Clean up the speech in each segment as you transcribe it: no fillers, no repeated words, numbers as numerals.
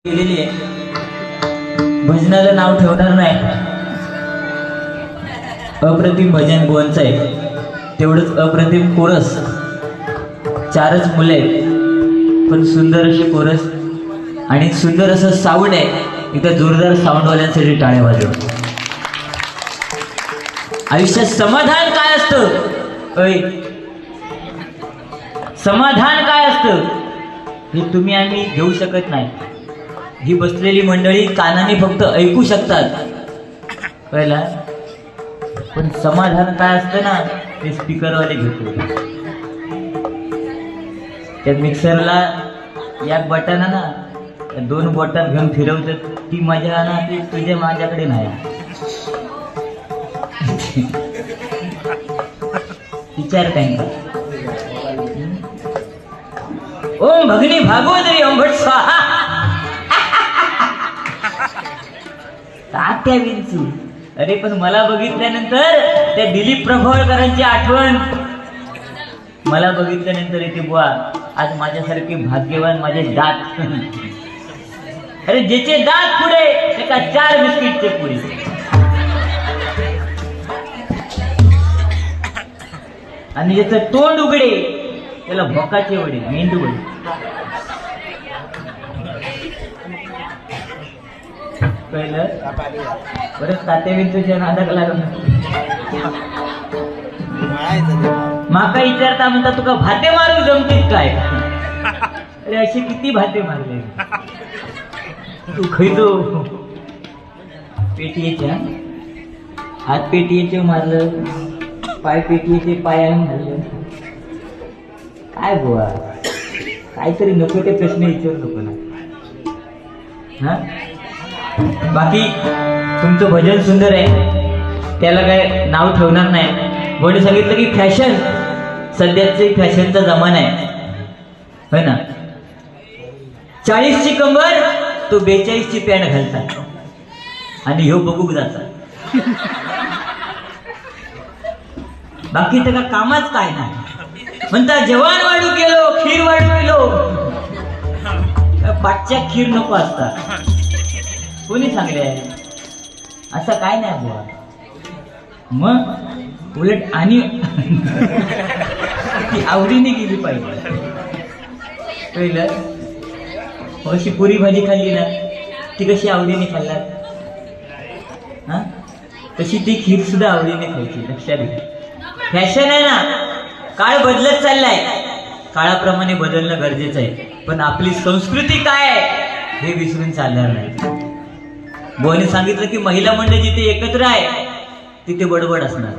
केलेली आहे. भजनाला नाव ठेवणार नाही. अप्रतिम भजन बुवांचं आहे, तेवढंच अप्रतिम कोरस. चारच मुलं आहेत पण सुंदर असे कोरस आणि सुंदर असं साऊंड आहे. इथं जोरदार साऊंडवाल्यांसाठी टाळ्या वाजवा. आयुष्यात समाधान काय असतं, ऐ समाधान काय असतं हे तुम्ही आम्ही घेऊ शकत नाही. ही बसलेली मंडळी कानाने फक्त ऐकू शकतात पहिला, पण समाधान काय असतं ना ते स्पीकरवाले घेतो. त्या मिक्सरला एक बटन ना दोन बोटात घेऊन फिरवतात, ती मजा ना ती तुझ्या माझ्याकडे नाही. विचार त्यांचा. ओम भगनी भागवतरी ओम भट स्वाहा. तात्या विंचू. अरे पण मला बघितल्यानंतर त्या दिलीप प्रभावळकरांची आठवण मला बघितल्यानंतर येते. बुवा आज माझ्यासारखे भाग्यवान माझे दात. अरे ज्याचे दात पुढे एका 4 बिस्किटचे पुढे. आणि ज्याचं तोंड उघडे त्याला भोकाचे वडे, मेंदू वडे. पहिलं परत तात्या विंचूच्या नादाक लागून माका विचारता म्हणता तुका भाते मारू जमतील काय. अरे असे किती भाते मारले तू. खैतो पेटीच्या हात पेटीचे मारलं, पाय पेटीचे पायाने मारलं. काय बुवा काहीतरी नको ते प्रश्न विचारू नको ना. हा बाकी तुमचं भजन सुंदर आहे, त्याला काय नाव ठेवणार नाही. कोणी सांगितलं की फॅशन सध्याचे फॅशनचा जमाना आहे, होय ना. 40ची कंबर तो 42ची पॅन्ट घालतात आणि ह्यो बघूक जातात. बाकी त्याला कामच काय नाही. म्हणता जवान वाढू गेलो खीर वाढू गेलो. पाठच्या खीर नको असतात. कोणी सांगले असं काय नाही बुवा. मग उलट आणि ती आवडीने गेली पाहिजे. पहिलं अशी पुरी भाजी खाल्ली ना ती कशी आवडीने खाल्लात, हा तशी ती खीर सुद्धा आवडीने खायची. लक्षात घ्या. फॅशन आहे ना, काळ बदलत चाललाय, काळाप्रमाणे बदलणं गरजेचं आहे. पण आपली संस्कृती काय आहे हे विसरून चालणार नाही. बोने सांगितलं की महिला मंडळ जिथे एकत्र आहे तिथे बडबड असणार.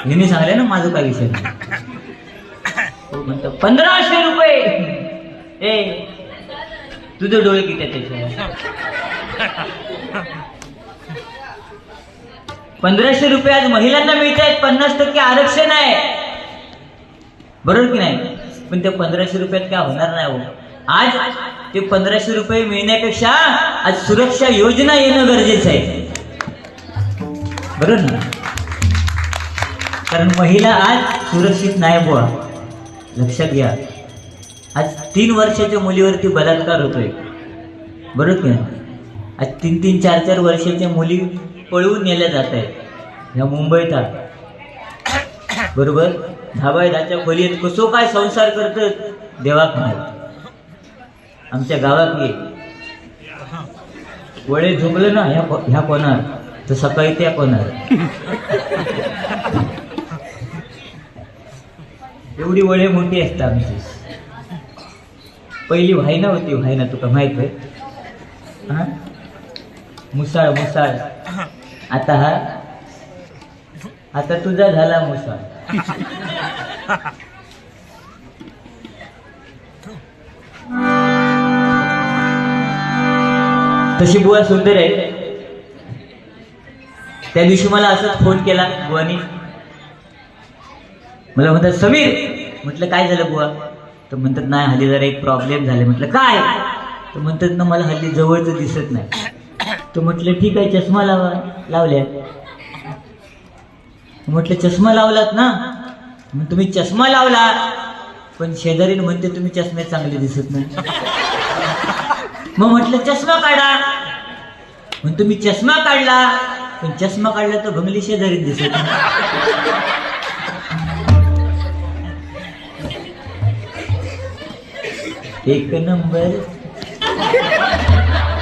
हिने सांगले ना माझं काय विषय नाही. म्हणतो 1500 रुपये. ए तुझं डोळे किती त्याच्या. 1500 रुपये आज महिलांना मिळत आहेत. 50% आरक्षण आहे, बरोबर की नाही. पण त्या 1500 रुपयात काय होणार नाही हो. आज ते 1500 रुपये मिळण्यापेक्षा आज सुरक्षा योजना येणं गरजेचं आहे, बरोबर ना. कारण महिला आज सुरक्षित नाही बुवा. लक्षात घ्या. आज 3 वर्षाच्या मुलीवरती बलात्कार होतोय, बरोबर की नाही. आज 3-3, 4-4 वर्षाच्या मुली पळवून नेल्या जात आहेत ह्या मुंबईत. बरोबर 10-10च्या खोलीत कसो काय संसार करतात देवाक नाही. आमच्या गावात ये वळे झोपलं ना ह्या कोणार तर सकाळी त्या कोणार. एवढी वळे मोठी असतात आमची. पहिली व्हायना होती, व्हायना तुका माहित आहे. हा मुसाळ मुसाळ. आता तुझा झाला मुसाळ. तशी बुवा सुंदर आहे. त्या दिवशी मला असंच फोन केला बुवानी. मला म्हणतात समीर. म्हटलं काय झालं बुवा. तर म्हणतात नाही हल्ली जरा एक प्रॉब्लेम झाले. म्हटलं काय. तर म्हणतात ना मला हल्ली जवळचं दिसत नाही. तर म्हटलं ठीक आहे चष्मा लावल्या. म्हटलं चष्मा लावलात ना. मग तुम्ही चष्मा लावला पण शेजारीने म्हणते तुम्ही चष्म्यात चांगले दिसत नाही. मग म्हटलं चष्मा काढा. मग तुम्ही चष्मा काढला, पण चष्मा काढला तर बंगली शेजारी दिसत. एक नंबर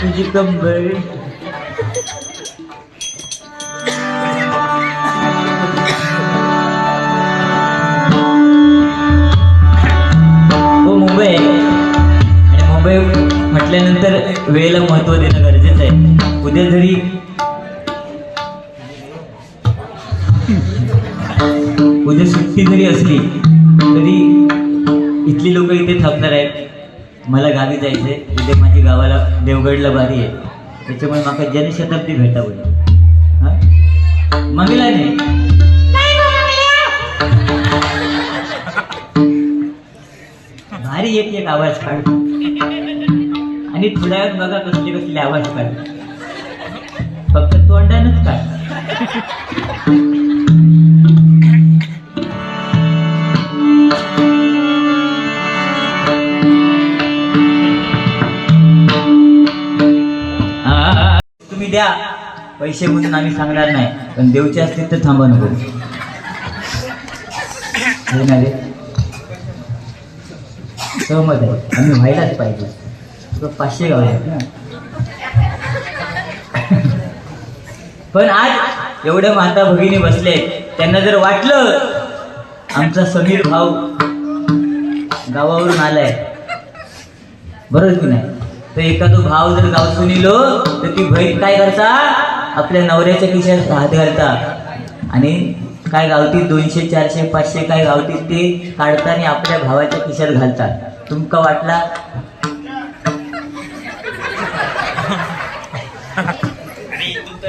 तुझी कंबर. हो मुंबई आहे, आणि मुंबई म्हटल्यानंतर वेळेला महत्व देणं गरजेचं आहे. उद्या जरी सुट्टी जरी असली तरी इथली लोक इथे थांबणार आहेत. मला गावी जायचंय, उद्या माझी गावाला देवगडला बारी आहे, त्याच्यामुळे माका जनशताब्दी भेटावं. हा मंगला नाही भारी एक एक आवाज काढ, आणि थोड्या वेळात बघा कसले कसले आवाज काढ, फक्त तोंडानच काढ. तुम्ही द्या पैसे म्हणून आम्ही सांगणार नाही, पण देवचे असतील तर थांबा नको. सहमत आहे, आम्ही व्हायलाच पाहिजे. 500 गाव आहेत ना. पण आज एवढ्या माता भगिनी बसले, त्यांना जर वाटलं आमचा समीर भाऊ गावावरून आलाय, बरोबर की नाही, तर एखादो भाव जर गाव सुनिलो तर ती बहीण काय करता, आपल्या नवऱ्याच्या खिशात हात घालता, आणि काय गावती 200 400 500 काय गावती ते काढता आणि आपल्या भावाच्या खिशात घालतात. तुमका वाटला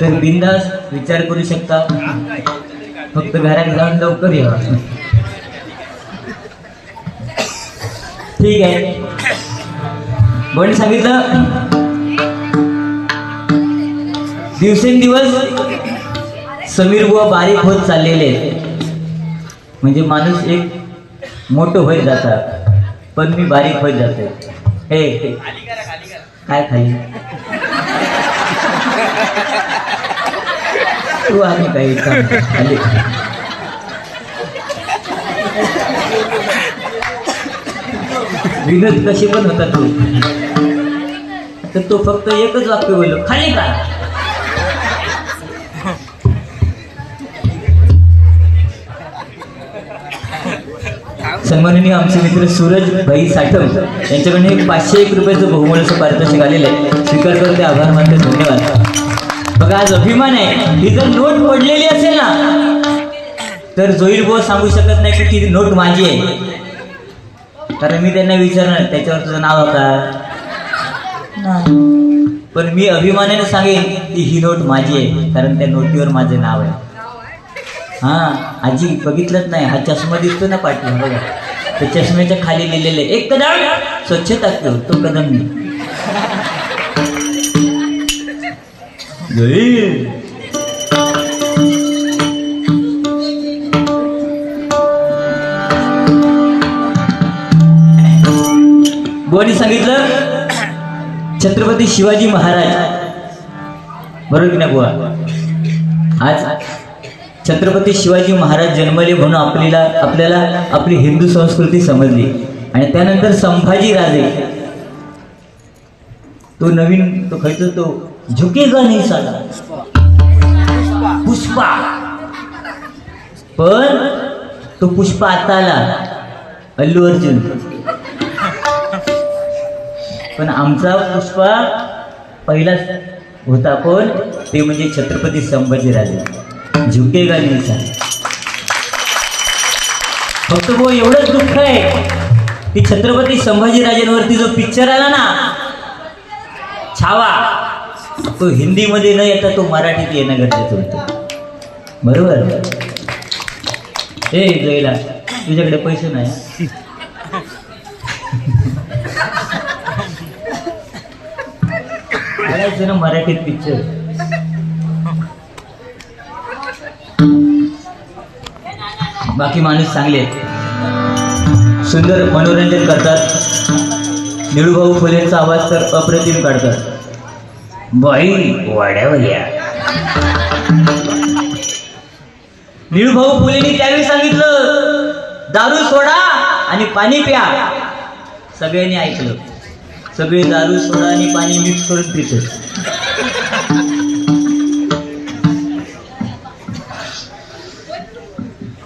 तर बिंदास विचार करू शकता, फक्त घरात जाऊन लवकर यावा. ठीक आहे, पण सांगितलं दिवसेंदिवस समीर बुवा बारीक होत चाललेले, म्हणजे माणूस एक मोठं होत जाता, पण मी बारीक होत जाते. हे काय खाली तू आणि काही खाली विनोद कशी पण होता तू, तर तो फक्त एकच वाक्य बोललो, खाली का. सन्माननीय आमचे मित्र सूरज भाई साठव यांच्याकडून एक 501 रुपयाचं बहुमूल्याचं पारितोषिक आलेलं आहे, स्वीकार करते, आभार मानते, धन्यवाद. बघा आज अभिमान आहे, ही जर नोट पडलेली असेल ना तर जोईल बुवा सांगू शकत नाही की ती नोट माझी आहे, कारण मी त्यांना विचारणार त्याच्यावर तुझं नाव होता, पण मी अभिमानाने सांगेन की ही नोट माझी आहे, कारण त्या नोटीवर माझं नाव आहे. हा आजी बघितलंच नाही, हा चष्मा दिसतो ना पाठी, बघा त्या चष्म्याच्या खाली लिहिलेले एक कदम स्वच्छता, तो कदम मी. बुवानी सांगितलं छत्रपती शिवाजी महाराज, बरोबर की नाही बुवा, आज छत्रपती शिवाजी महाराज जन्मले म्हणून आपल्याला आपली हिंदू संस्कृती समजली. आणि त्यानंतर संभाजी राजे, तो नवीन तो खर्च तो झुकेगा नाही साला पुष्पा, पण तो पुष्पा आता आला अल्लू अर्जुन, पण आमचा पुष्पा पहिलाच होता, पण ते म्हणजे छत्रपती संभाजी राजे. झुकेगा नाही साला. फक्त वो एवढंच दुःख आहे की छत्रपती संभाजी राजेंवरती जो पिक्चर आला ना छावा, तो हिंदीमध्ये न येता तो मराठीत येणं गरजेचं होतं, बरोबर. ए जयला तुझ्याकडे पैसे नाही, आणायचं ना मराठीत पिक्चर. बाकी माणूस चांगले सुंदर मनोरंजन करतात, निळूभाऊ फुलेंचा आवाज तर अप्रतिम काढतात. बाई वाड्यावल्या. निळूभाऊ फुलेंनी त्यावेळी सांगितलं, दारू सोडा आणि पाणी प्या. सगळ्यांनी ऐकलं. सगळे दारू सोडा आणि पाणी मिक्स करून पितात.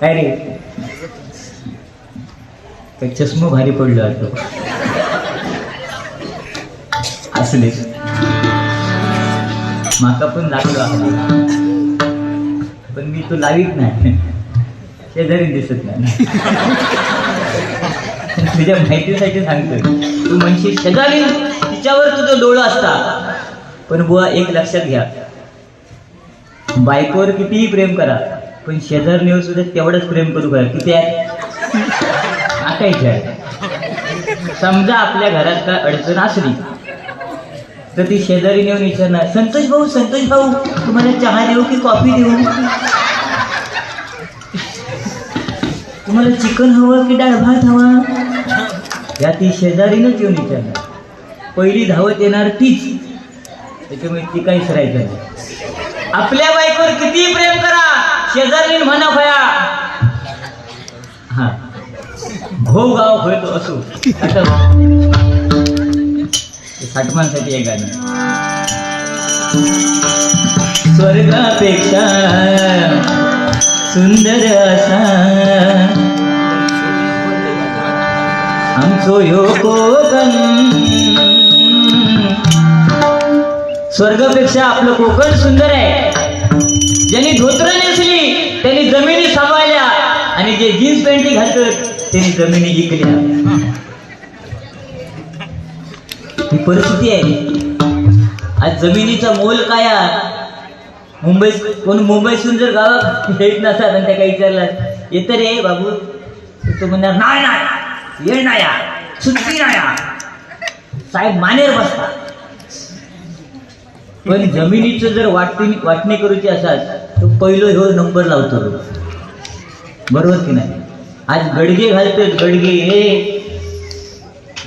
काय रे, काय चष्मा भारी पडलो आता. असले माका पण लागलो, पण मी तो लावीत नाही, शेजारी दिसत नाही. तुझ्या माहितीसाठी सांगतोय. तू म्हणशील शेजारी तिच्यावर तुझं डोळं असता, पण बुवा एक लक्षात घ्या, बायकोवर कितीही प्रेम करा, पण शेजारणीवर सुद्धा तेवढंच प्रेम करू करा. किती आहे आकायचे आहे. समजा आपल्या घरात काय अडचण असली तर ती शेजारी नेऊन विचारणार, संतोष भाऊ तुम्हाला चहा देऊ की कॉफी देऊ, तुम्हाला चिकन हवं की डाळ भात हवा, या ती शेजारीनंच येऊन विचारणार. पहिली धावत येणार तीच, त्याच्यामुळे ती काही सरायचं नाही. आपल्या बायकोवर किती प्रेम करा, शेजारी म्हणा भया. हा भो गाव होतो असो. साठमांसाठी एक गाणं. स्वर्गापेक्षा सुंदर असा आमचो ह्यो कोकण. स्वर्गापेक्षा आपलं कोकण सुंदर आहे. ज्यांनी धोत्र नेसली त्यांनी जमिनी सांभाळल्या, आणि जे जीन्स पॅन्टी घालतात त्यांनी जमिनी विकल्या. ही परिस्थिती आहे. आज जमिनीचा मोल काय आहे? मुंबईतून जर गावात येत नसतात आणि त्या काही विचारला, येत रे बाबू, तो म्हणणार नाही येळ नाही सुट्टी नाही साहेब, मानेर बसता. पण जमिनीचं जर वाटणी करूची असाल तर पहिलं ह्यो नंबर लावतो, बरोबर की नाही? आज गडगे घालतात,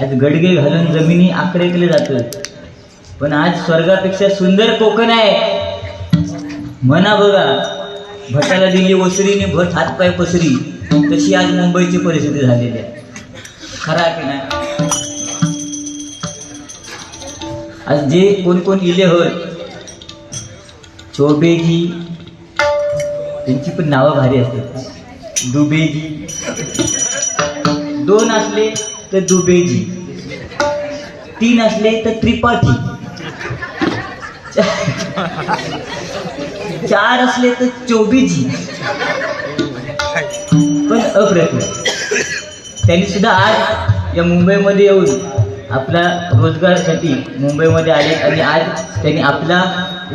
आज गडगे घालून जमिनी आकडे केले जातात. पण आज स्वर्गापेक्षा सुंदर कोकण आहे. म्हणा बघा, भटाला दिली ओसरीने भट हातपाय पसरी, तशी आज मुंबईची परिस्थिती झालेली आहे. खरा की नाही? आज जे कोण इले होत, चोबेजी, त्यांची पण नावं भारी असतात. दुबेजी, दोन असले तर दुबेजी, तीन असले तर त्रिपाठी, चार असले तर चोबीजी. पण अप्रतिम. त्यांनी सुद्धा आज या मुंबईमध्ये येऊन आपला रोजगारासाठी मुंबईमध्ये आले, आणि आज त्यांनी आपला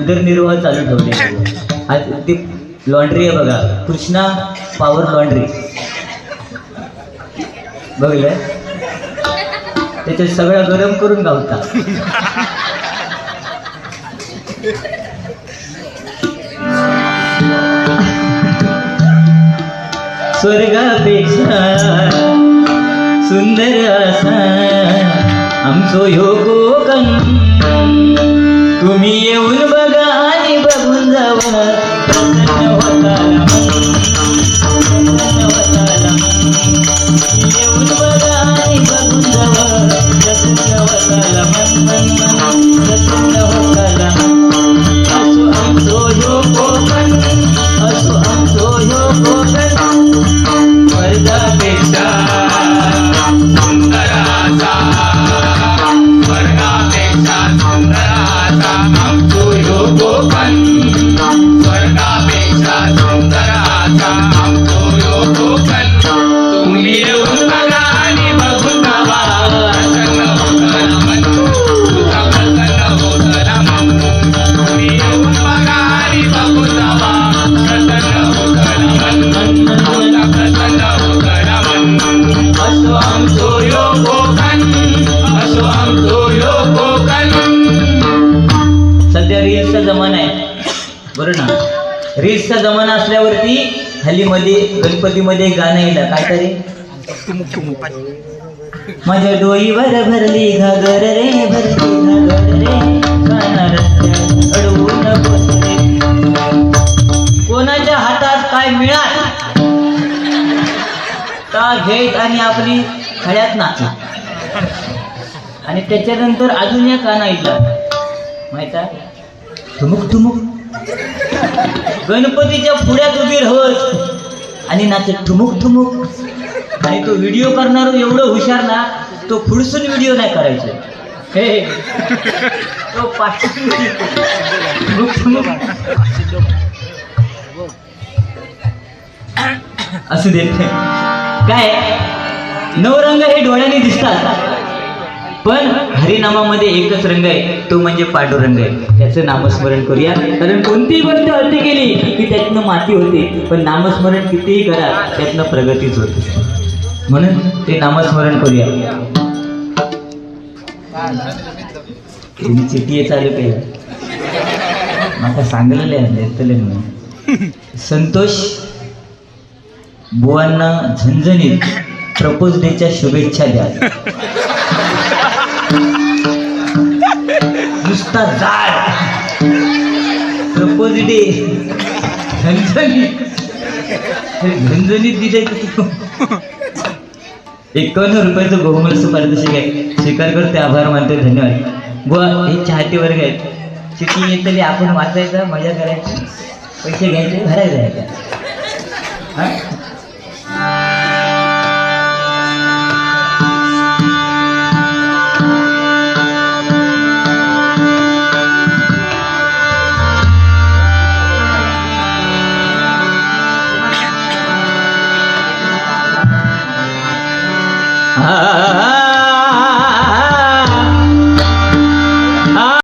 उदरनिर्वाह चालू ठेवले. आज ते लॉन्ड्री आहे बघा, कृष्णा पॉवर लॉन्ड्री, बघलं त्याच्यात सगळं गरम करून गावता. स्वर्गापेक्षा सुंदर असा आमचो ह्यो कोकण. तुम्ही येऊन बघा आणि बघून जावा, प्रसन्न होताला मन, प्रसन्न होताला मन. येऊन बघा आणि बघून जावा, प्रसन्न होताला मन, प्रसन्न होताला मन. असो आमचो ह्यो कोकण, असो आमचो ह्यो कोकण. स्वर्गापेक्षा सुंदर असा, स्वर्गापेक्षा सुंदर असा आमचो ह्यो कोकण. स्वर्गापेक्षा सुंदर असा आमचो ह्यो कोकण. तुम्ही येऊन बघा आणि बघून जावा, प्रसन्न होतं मन, तुझा प्रसन्न होतं मन. तुम्ही येऊन बघा आणि बघून जावा, प्रसन्न होतं मन, तुझा प्रसन्न होतं मन. असो आमचो ह्यो कोकण, असो आमचो ह्यो कोकण. सध्या रील्सचा जमाना आहे, बरं ना? रील्सचा जमाना असल्यावरती हल्लीमध्ये गणपतीमध्ये गाणं येईल, काय तरी माझ्या डोईवर भरली घागर रे, भरली घागर रे, काना रस्त्यात अडवून बसले. कोणाच्या हातात काय मिळाल ता घेत आणि आपली खळ्यात नाचत. आणि त्याच्यानंतर अजून एक गाणं ऐकलं माहित आहे, ठुमुक ठुमुक. गणपतीच्या पुढ्यात उभी राहत आणि नाचत ठुमुक ठुमुक. आणि तो व्हिडिओ करणार एवढं हुशार ना, तो पुढसून व्हिडिओ नाही करायचा, हे तो पाठून ठुमुक ठुमुक. असू देत काय, नवरंग हे डोळ्याने दिसतात, पण हरिनामामध्ये एकच रंग आहे, तो म्हणजे पांडुरंग आहे. त्याचं नामस्मरण करूया, कारण कोणतीही गोष्ट अर्थ केली की त्यातनं माती होते, पण नामस्मरण कितीही करा त्यातनं प्रगतीच होते. म्हणून ते नामस्मरण करूया. चिठी चालू केलं माका सांगलेलं संतोष बुवांना झणझणीत प्रपोज डेच्या शुभेच्छा द्या. नुसता जाड प्रपोज डे झणझणीत दिले. 51 रुपयाचं बहुमूल्य पारितोषिक आहे, स्वीकार करते, आभार मानते, धन्यवाद. बुवा हे चाहते वर्ग आहेत, चिठी येतली आपण वाचायचं, मजा करायची, पैसे घ्यायचे, घरात जायचं.